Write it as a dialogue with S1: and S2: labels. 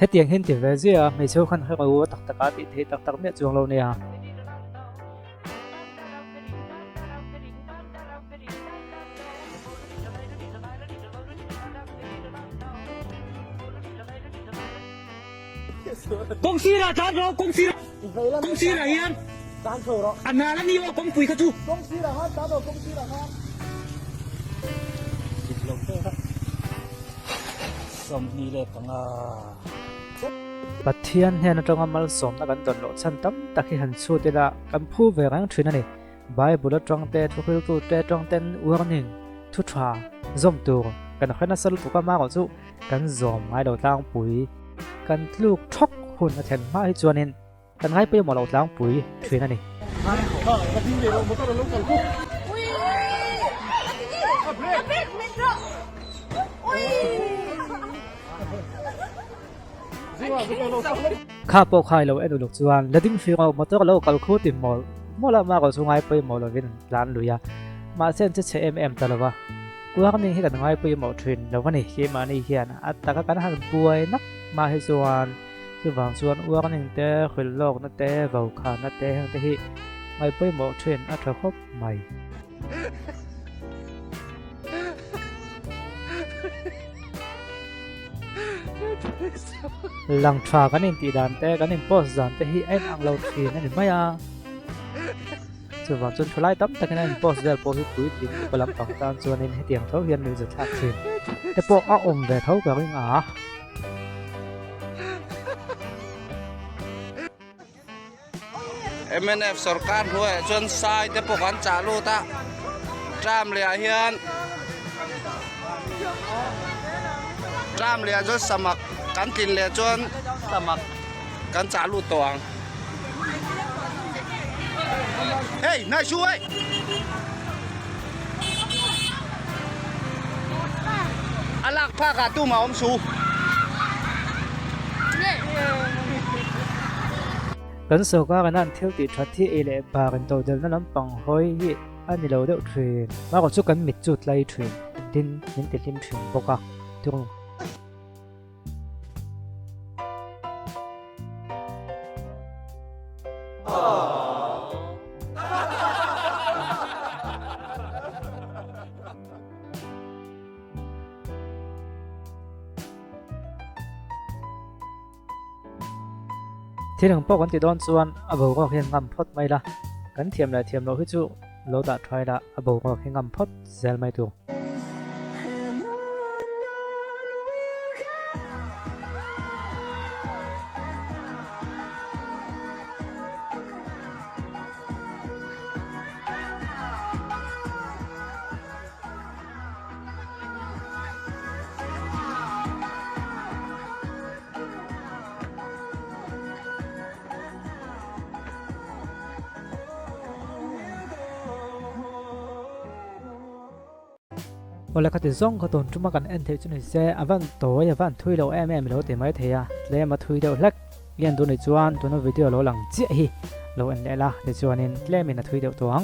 S1: hết tiếng hin tiếng về gì à mấy số khăn hơi có tắc tắc á thì tắc tắc miết chuông lâu nè à
S2: công ty là chán rồi công ty là hiền anh nào làm nhiều công ty cái chú xong đi lên tầng
S1: bát thiên hen trong amal som na kan don lo chan tam takhi han chu te la kan phu ve rang thina ni bible trong te thu khil tu te trong ten warning thu tha zom tu kan khana sal pu ka ma ko chu kan zom ai do tang pui kan tluk thok hun a then ma hi chuanin kan ngai pe mo lo tang pui thina niข้าปกใครเราเอ็นดูลูกจวนแล้วดิ้งฟิวมอเตอร์เราคัลคูติมอลมอละมากกว่าช่วงไงไปมอลวินร้านลุยามาเส้นจะเชมตลอดวะกูว่ากันนี่ให้กันไงไปมอทรินแล้ววันนี้เกมานี่เฮียนะอัตตากันหันป่วยนักมาให้ส่วนคือวางส่วนว่ากันนี่แต่ขึ้นโลกนั่นแต่เบาขานั่นแต่ทั้งที่ไงไปมอทรินอัตราครบใหม่หลังทรากันนี่ตีดานแต่กันนี่โพสต์ดานแต่ที่เอ็นอังเราทีนั่นเห็นไหมอ่ะส่วนวันจนทลายตั้มแต่กันนี่โพสต์เดลโพสต์คุยติดกำลังต่างตานส่วนนี้ให้เตียงเท่าเฮียนมิวจะทักทีแต่พวกอ้อมแบบเท่ากับยังอ่ะ
S3: MNF สรการด้วยจนทรายแต่พวกกันจ่าลูตะจามเหลียเฮียนจามเหลียจนสมัครกันกินเหลียจนสมัครกันจ่าลูตวงเฮ้ยนายช่วยอลักผ้ากาตู้มาอมสู
S1: กันสกัดกันนั่นเที่ยวติดทัดที่เอเล่บากันโตเดินนั่นปังห้อยยี่อันนี้เราเดือดทรีนมากกว่าชุกันมิดจุดไล่ทรีนดินยินติดริมทรีนปกะตรงที่หนึ่งพวกกันติดโดนส่วนอโบก็เห็นงำพดไม่ละกันเทียมละเทียมเราขึ้นจู่เราตัดไฟละอโบก็เห็นงำพดเซลไม่ถูกวันละก็ติดซ่องก็ตนจุ่มกันเอ็นเทจุนเซอวันโตยวันทุยเราเราเต็มไม่เทียเลยมาทุยเราเล็กเรียนตัวในจวนตัวในวิดีโอเราหลังเจี๊ยเราเอ็นเดล่ะในจวนนี้เล่มินทุยเราตัวง